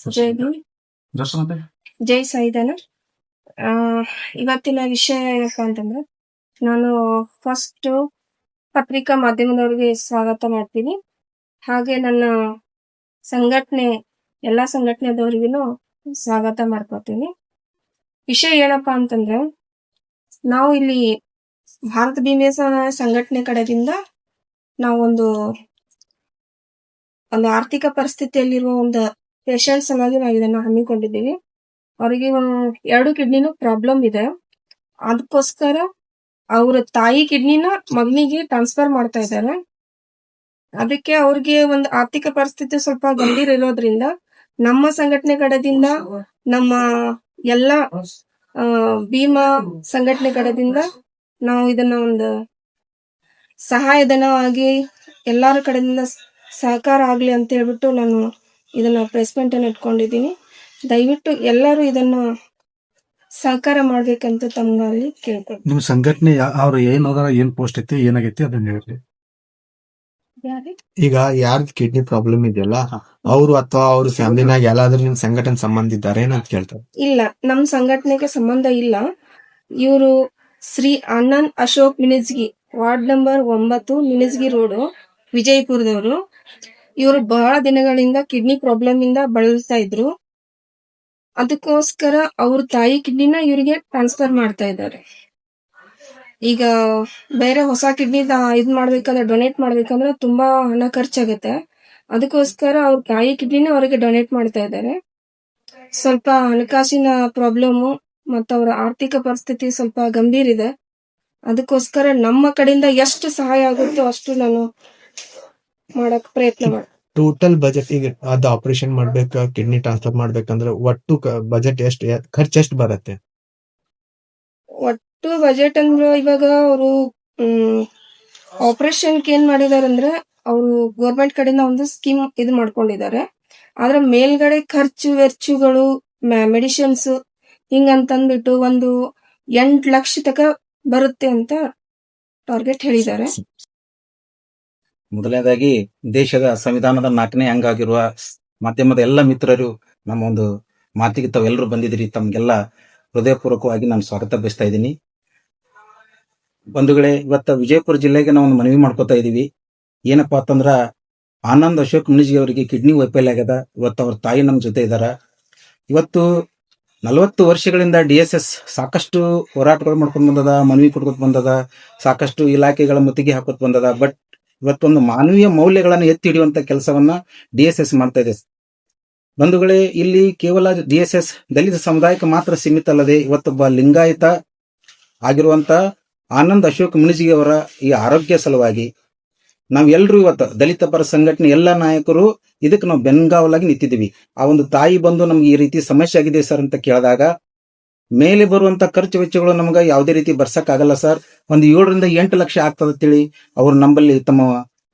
ಜೈ ಭೀಮ್, ಜೈ ಸಾಯಿಧನ. ಇವತ್ತಿನ ವಿಷಯ ಏನಪ್ಪಾ ಅಂತಂದ್ರೆ, ನಾನು ಫಸ್ಟ್ ಪತ್ರಿಕಾ ಮಾಧ್ಯಮದವರಿಗೆ ಸ್ವಾಗತ ಮಾಡ್ತೀನಿ. ಹಾಗೆ ನನ್ನ ಸಂಘಟನೆ ಎಲ್ಲಾ ಸಂಘಟನೆದವರಿಗೂ ಸ್ವಾಗತ ಮಾಡ್ಕೊತೀನಿ. ವಿಷಯ ಏನಪ್ಪಾ ಅಂತಂದ್ರೆ, ನಾವು ಇಲ್ಲಿ ಭಾರತ ಭೀಮೇಶ ಸಂಘಟನೆ ಕಡೆದಿಂದ ನಾವು ಒಂದು ಆರ್ಥಿಕ ಪರಿಸ್ಥಿತಿಯಲ್ಲಿರುವ ಒಂದು ಪೇಷಂಟ್ ಸಲುವಾಗಿ ನಾವು ಇದನ್ನ ಹಮ್ಮಿಕೊಂಡಿದ್ದೀವಿ. ಅವರಿಗೆ 2 ಕಿಡ್ನಿನೂ ಪ್ರಾಬ್ಲಮ್ ಇದೆ. ಅದಕ್ಕೋಸ್ಕರ ಅವ್ರ ತಾಯಿ ಕಿಡ್ನಿನ ಮಗನಿಗೆ ಟ್ರಾನ್ಸ್ಫರ್ ಮಾಡ್ತಾ ಇದ್ದಾರೆ. ಅದಕ್ಕೆ ಅವ್ರಿಗೆ ಒಂದು ಆರ್ಥಿಕ ಪರಿಸ್ಥಿತಿ ಸ್ವಲ್ಪ ಗಂಭೀರ ಇರೋದ್ರಿಂದ ನಮ್ಮ ಸಂಘಟನೆ ಕಡೆದಿಂದ, ನಮ್ಮ ಎಲ್ಲ ಭೀಮಾ ಸಂಘಟನೆ ಕಡೆದಿಂದ ನಾವು ಇದನ್ನ ಒಂದು ಸಹಾಯಧನವಾಗಿ ಎಲ್ಲಾರ ಕಡೆಯಿಂದ ಸಹಕಾರ ಆಗ್ಲಿ ಅಂತ ಹೇಳ್ಬಿಟ್ಟು ನಾನು ಇದನ್ನ ಪ್ರೆಸ್ಮೆಂಟ್ ಅನ್ನು ಇಟ್ಕೊಂಡಿದ್ದೀನಿ. ದಯವಿಟ್ಟು ಎಲ್ಲರೂ ಇದನ್ನ ಸಹಕಾರ ಮಾಡ್ಬೇಕಂತ ತಮ್ಮಲ್ಲಿ ಕೇಳ್ಕೊಂಡು. ನಿಮ್ ಸಂಘಟನೆ ಅವ್ರು ಏನ್ ಪೋಸ್ಟ್ ಐತಿ, ಏನಾಗೈತಿ ಅದನ್ನ ಹೇಳ್ರಿ. ಈಗ ಯಾರ್ದು ಕಿಡ್ನಿ ಪ್ರಾಬ್ಲಮ್ ಇದೆಯಲ್ಲ, ಅವರು ಅಥವಾ ಅವ್ರ ಫ್ಯಾಮಿಲಿನಾಗ ಎಲ್ಲಾದ್ರೂ ನಿಮ್ ಸಂಘಟನೆ ಸಂಬಂಧ ಇದ್ದಾರೆ ಅಂತ ಕೇಳ್ತಾರೆ. ಇಲ್ಲ, ನಮ್ ಸಂಘಟನೆಗೆ ಸಂಬಂಧ ಇಲ್ಲ. ಇವರು Shri Anand Ashok Minijgi, ward number 9, Minijgi road, ವಿಜಯಪುರದವರು. ಇವರು ಬಹಳ ದಿನಗಳಿಂದ ಕಿಡ್ನಿ ಪ್ರಾಬ್ಲಮ್ ಇಂದ ಬಳಲ್ತಾ ಇದ್ರು. ಅದಕ್ಕೋಸ್ಕರ ಅವ್ರ ತಾಯಿ ಕಿಡ್ನಿನ ಇವರಿಗೆ ಟ್ರಾನ್ಸ್ಫರ್ ಮಾಡ್ತಾ ಇದ್ದಾರೆ. ಈಗ ಬೇರೆ ಹೊಸ ಕಿಡ್ನಿ ಇದ್ ಮಾಡ್ಬೇಕಂದ್ರೆ, ಡೊನೇಟ್ ಮಾಡ್ಬೇಕಂದ್ರೆ ತುಂಬಾ ಹಣ ಖರ್ಚಾಗತ್ತೆ. ಅದಕ್ಕೋಸ್ಕರ ಅವ್ರ ತಾಯಿ ಕಿಡ್ನಿನ ಅವರಿಗೆ ಡೊನೇಟ್ ಮಾಡ್ತಾ ಇದ್ದಾರೆ. ಸ್ವಲ್ಪ ಹಣಕಾಸಿನ ಪ್ರಾಬ್ಲಮ್ ಮತ್ತು ಅವರ ಆರ್ಥಿಕ ಪರಿಸ್ಥಿತಿ ಸ್ವಲ್ಪ ಗಂಭೀರ ಇದೆ. ಅದಕ್ಕೋಸ್ಕರ ನಮ್ಮ ಕಡೆಯಿಂದ ಎಷ್ಟು ಸಹಾಯ ಆಗುತ್ತೋ ಅಷ್ಟು ನಾನು ಮಾಡಕ್ ಪ್ರಯತ್ನ ಮಾಡಿ. ಟೋಟಲ್ ಬಜೆಟ್ ಈಗ ಅದು ಆಪರೇಷನ್ ಮಾಡ್ಬೇಕ, ಕಿಡ್ನಿ ಟ್ರಾನ್ಸ್ಫರ್ ಮಾಡ್ಬೇಕಂದ್ರೆ ಒಟ್ಟು ಬಜೆಟ್ ಖರ್ಚು ಎಷ್ಟು ಬರುತ್ತೆ? ಒಟ್ಟು ಬಜೆಟ್ ಅಂದ್ರೆ ಇವಾಗ ಅವರು ಆಪರೇಷನ್ ಏನ್ ಮಾಡಿದಾರೆ ಅಂದ್ರೆ, ಅವರು ಗೌರ್ಮೆಂಟ್ ಕಡೆಯಿಂದ ಒಂದು ಸ್ಕೀಮ್ ಇದು ಮಾಡ್ಕೊಂಡಿದ್ದಾರೆ. ಆದ್ರೆ ಮೇಲ್ಗಡೆ ಖರ್ಚು ವೆಚ್ಚಗಳು, ಮೆಡಿಸಿನ್ಸ್ ಹಿಂಗಂತಂದ್ಬಿಟ್ಟು ಒಂದು 8 ಲಕ್ಷ ತಕ ಬರುತ್ತೆ ಅಂತ ಟಾರ್ಗೆಟ್ ಹೇಳಿದ್ದಾರೆ. ಮೊದಲನೇದಾಗಿ ದೇಶದ ಸಂವಿಧಾನದ 4ನೇ ಅಂಗ ಆಗಿರುವ ಮಾಧ್ಯಮದ ಎಲ್ಲ ಮಿತ್ರರು ನಮ್ಮ ಒಂದು ಮಾತಿಗೆ ತಾವೆಲ್ಲರೂ ಬಂದಿದ್ದೀರಿ. ತಮ್ಗೆಲ್ಲ ಹೃದಯಪೂರ್ವಕವಾಗಿ ನಾನು ಸ್ವಾಗತ ಬಯಸ್ತಾ ಇದ್ದೀನಿ. ಬಂಧುಗಳೇ, ಇವತ್ತು ವಿಜಯಪುರ ಜಿಲ್ಲೆಗೆ ನಾವು ಒಂದು ಮನವಿ ಮಾಡ್ಕೋತಾ ಇದೀವಿ. ಏನಪ್ಪಾ ಅಂತಂದ್ರ, ಆನಂದ್ ಅಶೋಕ್ ಮಿಣಿಜ್ಗಿ ಅವರಿಗೆ ಕಿಡ್ನಿ ವೈಫಲ್ಯ ಆಗ್ಯದ. ಇವತ್ತು ಅವ್ರ ತಾಯಿ ನಮ್ಮ ಜೊತೆ ಇದಾರ. ಇವತ್ತು 40 ವರ್ಷಗಳಿಂದ DSS ಸಾಕಷ್ಟು ಹೋರಾಟಗಳು ಮಾಡ್ಕೊಂಡು ಬಂದದ, ಮನವಿ ಕೊಡ್ಕೊತ ಬಂದದ, ಸಾಕಷ್ಟು ಇಲಾಖೆಗಳ ಮುತ್ತಿಗೆ ಹಾಕೋತ್ ಬಂದದ. ಬಟ್ ಇವತ್ತೊಂದು ಮಾನವೀಯ ಮೌಲ್ಯಗಳನ್ನು ಎತ್ತಿ ಹಿಡಿಯುವಂತ ಕೆಲಸವನ್ನ DSS ಮಾಡ್ತಾ ಇದೆ. ಬಂಧುಗಳೇ, ಇಲ್ಲಿ ಕೇವಲ DSS ದಲಿತ ಸಮುದಾಯಕ್ಕೆ ಮಾತ್ರ ಸೀಮಿತ ಅಲ್ಲದೆ, ಇವತ್ತೊಬ್ಬ ಲಿಂಗಾಯತ ಆಗಿರುವಂತ ಆನಂದ್ ಅಶೋಕ್ ಮಿಣಿಜ್ಗಿ ಅವರ ಈ ಆರೋಗ್ಯ ಸಲುವಾಗಿ ನಾವೆಲ್ಲರೂ ಇವತ್ತು ದಲಿತ ಪರ ಸಂಘಟನೆ ಎಲ್ಲ ನಾಯಕರು ಇದಕ್ಕೆ ನಾವು ಬೆನ್ಗಾವಲಾಗಿ ನಿಂತಿದ್ದೀವಿ. ಆ ಒಂದು ತಾಯಿ ಬಂದು ನಮ್ಗೆ ಈ ರೀತಿ ಸಮಸ್ಯೆ ಆಗಿದೆ ಸರ್ ಅಂತ ಕೇಳಿದಾಗ, ಮೇಲೆ ಬರುವಂತ ಖರ್ಚು ವೆಚ್ಚಗಳು ನಮ್ಗೆ ಯಾವುದೇ ರೀತಿ ಬರ್ಸಕ್ ಆಗಲ್ಲ ಸರ್, ಒಂದು 7 ರಿಂದ 8 ಲಕ್ಷ ಆಗ್ತದ ತಿಳಿ ಅವ್ರು ನಂಬಲ್ಲಿ ತಮ್ಮ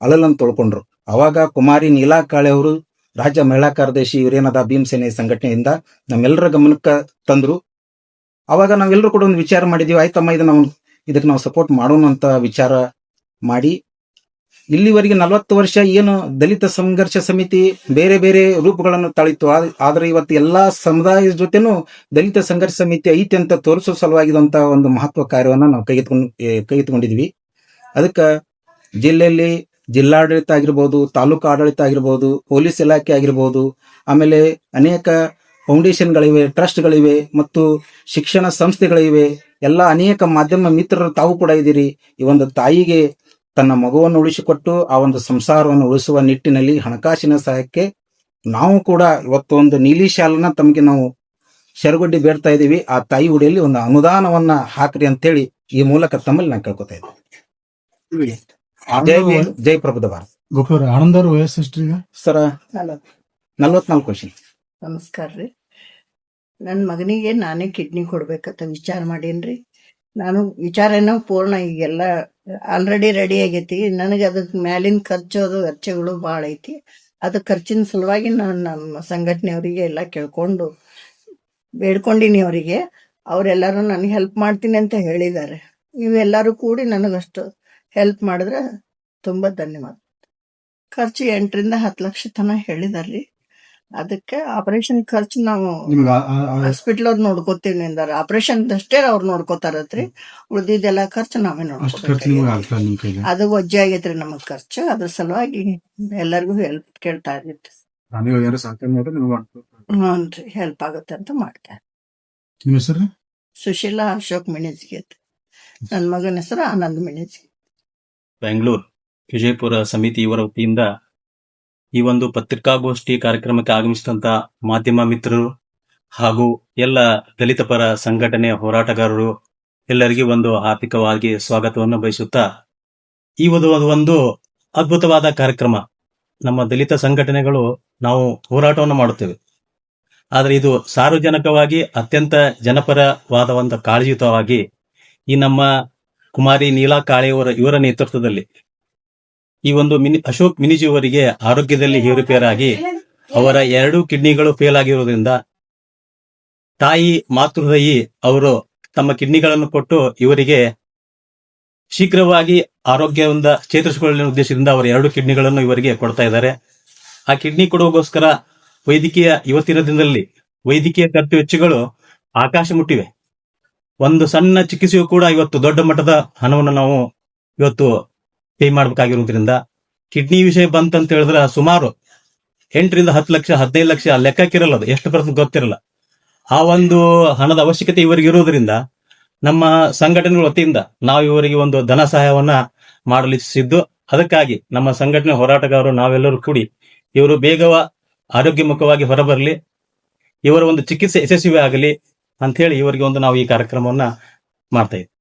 ಅಳಲನ್ನು ತೊಳ್ಕೊಂಡ್ರು. ಅವಾಗ ಕುಮಾರಿ ನೀಲಾ ಕಾಳೆ ಅವರು, ರಾಜ್ಯ ಮಹಿಳಾ ಕಾರ್ಯದರ್ಶಿ ಇವರೇನದ ಭೀಮಸೇನೆ ಸಂಘಟನೆಯಿಂದ ನಮ್ಮೆಲ್ಲರ ಗಮನಕ್ಕೆ ತಂದ್ರು. ಅವಾಗ ನಾವೆಲ್ಲರೂ ಕೂಡ ಒಂದು ವಿಚಾರ ಮಾಡಿದೀವಿ, ಆಯ್ತಮ್ಮ ಇದಕ್ಕೆ ನಾವು ಸಪೋರ್ಟ್ ಮಾಡೋಣ ಅಂತ ವಿಚಾರ ಮಾಡಿ, ಇಲ್ಲಿವರೆಗೆ 40 ವರ್ಷ ಏನು ದಲಿತ ಸಂಘರ್ಷ ಸಮಿತಿ ಬೇರೆ ಬೇರೆ ರೂಪಗಳನ್ನು ತಾಳಿತ್ತು. ಆದ್ರೆ ಇವತ್ತು ಎಲ್ಲಾ ಸಮುದಾಯದ ಜೊತೆನೂ ದಲಿತ ಸಂಘರ್ಷ ಸಮಿತಿ ಐತಿ ಅಂತ ತೋರಿಸೋ ಸಲುವಾಗಿದಂತ ಒಂದು ಮಹತ್ವ ಕಾರ್ಯವನ್ನ ನಾವು ಕೈಗೆತ್ತಿಕೊಂಡಿದ್ವಿ. ಅದಕ್ಕೆ ಜಿಲ್ಲೆಯಲ್ಲಿ ಜಿಲ್ಲಾಡಳಿತ ಆಗಿರ್ಬೋದು, ತಾಲೂಕು ಆಡಳಿತ ಆಗಿರ್ಬೋದು, ಪೊಲೀಸ್ ಇಲಾಖೆ ಆಗಿರ್ಬೋದು, ಆಮೇಲೆ ಅನೇಕ ಫೌಂಡೇಶನ್ಗಳಿವೆ, ಟ್ರಸ್ಟ್ಗಳಿವೆ ಮತ್ತು ಶಿಕ್ಷಣ ಸಂಸ್ಥೆಗಳಿವೆ. ಎಲ್ಲ ಅನೇಕ ಮಾಧ್ಯಮ ಮಿತ್ರರು ತಾವು ಕೂಡ ಇದ್ದೀರಿ. ಈ ಒಂದು ತಾಯಿಗೆ ತನ್ನ ಮಗುವನ್ನು ಉಳಿಸಿಕೊಟ್ಟು ಆ ಒಂದು ಸಂಸಾರವನ್ನು ಉಳಿಸುವ ನಿಟ್ಟಿನಲ್ಲಿ ಹಣಕಾಸಿನ ಸಹಾಯಕ್ಕೆ ನಾವು ಕೂಡ ಇವತ್ತು ಒಂದು ನೀಲಿ ಶಾಲನ್ನ ತಮಗೆ ನಾವು ಶರಗೊಡ್ಡಿ ಬೇಡ್ತಾ ಇದೀವಿ. ಆ ತಾಯಿ ಉಡಿಯಲ್ಲಿ ಒಂದು ಅನುದಾನವನ್ನ ಹಾಕ್ರಿ ಅಂತೇಳಿ ಈ ಮೂಲಕ ತಮ್ಮಲ್ಲಿ ನಾನು ಕೇಳ್ಕೊತಾ ಇದ್ದೀನಿ. ಜೈ ಪ್ರಬುದ್ಧ ಭಾರತ್. ಆನಂದರ ವಯಸ್ಸು ಎಷ್ಟು ಈಗ ಸರ? 44 ವರ್ಷ. ನಮಸ್ಕಾರ ರೀ. ನನ್ನ ಮಗನಿಗೆ ನಾನೇ ಕಿಡ್ನಿ ಕೊಡ್ಬೇಕಂತ ವಿಚಾರ ಮಾಡೀನ್ರಿ. ನಾನು ವಿಚಾರನೂ ಪೂರ್ಣ ಈಗೆಲ್ಲ ಆಲ್ರೆಡಿ ರೆಡಿ ಆಗೈತಿ. ನನಗೆ ಅದಕ್ಕೆ ಮ್ಯಾಲಿನ ಖರ್ಚು ಅದು ವೆಚ್ಚಗಳು ಭಾಳ ಐತಿ. ಅದು ಖರ್ಚಿನ ಸಲುವಾಗಿ ನಾನು ನಮ್ಮ ಸಂಘಟನೆಯವರಿಗೆ ಎಲ್ಲ ಕೇಳ್ಕೊಂಡು ಬೇಡ್ಕೊಂಡಿನಿ ಅವರಿಗೆ. ಅವರೆಲ್ಲರೂ ನನಗೆ ಹೆಲ್ಪ್ ಮಾಡ್ತೀನಿ ಅಂತ ಹೇಳಿದ್ದಾರೆ. ನೀವೆಲ್ಲರೂ ಕೂಡಿ ನನಗಷ್ಟು ಹೆಲ್ಪ್ ಮಾಡಿದ್ರೆ ತುಂಬ ಧನ್ಯವಾದ. ಖರ್ಚು 8 ರಿಂದ 10 ಲಕ್ಷ ತನಕ ಹೇಳಿದಾರ್ರಿ. ಅದಕ್ಕೆ ಆಪರೇಷನ್ ಖರ್ಚು ನಾವು ನಿಮ್ಗೆ ಹಾಸ್ಪಿಟಲ್ ಅವ್ರು ನೋಡ್ಕೋತೀವಿ ಅಂದಾರ. ಆಪರೇಷನ್ ಅಷ್ಟೇ ಅವ್ರು ನೋಡ್ಕೋತಾರತ್ರಿ, ಉಳ್ದಿದ್ದೆಲ್ಲ ಖರ್ಚು ನಾವೇ ಅಷ್ಟು ಖರ್ಚು ನಿಮ್ಗೆ ನೋಡ್ಕೋತೀವಿ. ಆಗ್ತದೆ ನಿಮ್ ಕೈಲಿ. ಅದು ವಜ್ಜೆ ಆಗೈತ್ರಿ ನಮಗ್ ಖರ್ಚು. ಅದ್ರ ಸಲುವಾಗಿ ಎಲ್ಲರಿಗೂ ಹೆಲ್ಪ್ ಕೇಳ್ತಾ ಇದ್ರಿ. ನೀವು ಏನಾರು ಸಾಕಣೆ ಮಾಡಿದ್ರೆ ನಿಮ್ಗೆ ಆಗ್ತದೆ. ಹ್ಞೂನ್ರಿ, ಹೆಲ್ಪ್ ಆಗುತ್ತೆ ಅಂತ ಮಾಡ್ತಾರೆ. ನಿಮ್ಮ ಹೆಸರು? ಸುಶೀಲಾ ಅಶೋಕ್ ಮಿಣಿಜ್ಗಿ ಅಂತ. ನನ್ನ ಮಗನ ಹೆಸರು ಆನಂದ್ ಮಿಣಿಜ್ಗಿ. ಬೆಂಗಳೂರು ವಿಜಯಪುರ ಸಮಿತಿ ಇವರ ವತಿಯಿಂದ ಈ ಒಂದು ಪತ್ರಿಕಾಗೋಷ್ಠಿ ಕಾರ್ಯಕ್ರಮಕ್ಕೆ ಆಗಮಿಸಿದಂತ ಮಾಧ್ಯಮ ಮಿತ್ರರು ಹಾಗೂ ಎಲ್ಲ ದಲಿತ ಪರ ಸಂಘಟನೆಯ ಹೋರಾಟಗಾರರು ಎಲ್ಲರಿಗೂ ಒಂದು ಆರ್ಥಿಕವಾಗಿ ಸ್ವಾಗತವನ್ನು ಬಯಸುತ್ತಾ, ಈ ಒಂದು ಅದ್ಭುತವಾದ ಕಾರ್ಯಕ್ರಮ. ನಮ್ಮ ದಲಿತ ಸಂಘಟನೆಗಳು ನಾವು ಹೋರಾಟವನ್ನು ಮಾಡುತ್ತೇವೆ, ಆದರೆ ಇದು ಸಾರ್ವಜನಿಕವಾಗಿ ಅತ್ಯಂತ ಜನಪರವಾದ ಒಂದು ಕಾಳಜಿಯುತವಾಗಿ ಈ ನಮ್ಮ ಕುಮಾರಿ ನೀಲಾ ಕಾಳೆಯವರ ಇವರ ನೇತೃತ್ವದಲ್ಲಿ ಈ ಒಂದು ಅಶೋಕ್ ಮಿನಿಜಿ ಅವರಿಗೆ ಆರೋಗ್ಯದಲ್ಲಿ ಏರುಪೇರಾಗಿ ಅವರ 2 ಕಿಡ್ನಿಗಳು ಫೇಲ್ ಆಗಿರುವುದರಿಂದ ತಾಯಿ ಮಾತೃಹೃದಯಿ ಅವರು ತಮ್ಮ ಕಿಡ್ನಿಗಳನ್ನು ಕೊಟ್ಟು ಇವರಿಗೆ ಶೀಘ್ರವಾಗಿ ಆರೋಗ್ಯದಿಂದ ಚೇತರಿಸಿಕೊಳ್ಳುವ ಉದ್ದೇಶದಿಂದ ಅವರ 2 ಕಿಡ್ನಿಗಳನ್ನು ಇವರಿಗೆ ಕೊಡ್ತಾ ಇದ್ದಾರೆ. ಆ ಕಿಡ್ನಿ ಕೊಡುವಗೋಸ್ಕರ ವೈದ್ಯಕೀಯ ಇವತ್ತಿನ ದಿನದಲ್ಲಿ ವೈದ್ಯಕೀಯ ಖರ್ಚು ವೆಚ್ಚಗಳು ಆಕಾಶ ಮುಟ್ಟಿವೆ. ಒಂದು ಸಣ್ಣ ಚಿಕಿತ್ಸೆಯು ಕೂಡ ಇವತ್ತು ದೊಡ್ಡ ಮಟ್ಟದ ಹಣವನ್ನು ನಾವು ಇವತ್ತು ಪೇ ಮಾಡಬೇಕಾಗಿರುವುದರಿಂದ ಕಿಡ್ನಿ ವಿಷಯ ಬಂತಂತ ಹೇಳಿದ್ರೆ ಸುಮಾರು 8 ರಿಂದ 10 ಲಕ್ಷ 15 ಲಕ್ಷ ಲೆಕ್ಕಕ್ಕಿರಲ್ಲ, ಅದು ಎಷ್ಟು ಬರ್ತದೆ ಗೊತ್ತಿರಲ್ಲ. ಆ ಒಂದು ಹಣದ ಅವಶ್ಯಕತೆ ಇವರಿಗೆ ಇರುವುದರಿಂದ ನಮ್ಮ ಸಂಘಟನೆಗಳ ವತಿಯಿಂದ ನಾವು ಇವರಿಗೆ ಒಂದು ಧನ ಸಹಾಯವನ್ನ ಮಾಡಲಿಸಿದ್ದು. ಅದಕ್ಕಾಗಿ ನಮ್ಮ ಸಂಘಟನೆ ಹೋರಾಟಗಾರರು ನಾವೆಲ್ಲರೂ ಕೂಡಿ ಇವರು ಬೇಗ ಆರೋಗ್ಯಮುಖವಾಗಿ ಹೊರಬರಲಿ, ಇವರ ಒಂದು ಚಿಕಿತ್ಸೆ ಯಶಸ್ವಿ ಆಗಲಿ ಅಂತ ಹೇಳಿ ಇವರಿಗೆ ಒಂದು ನಾವು ಈ ಕಾರ್ಯಕ್ರಮವನ್ನ ಮಾಡ್ತಾ ಇದ್ದೀವಿ.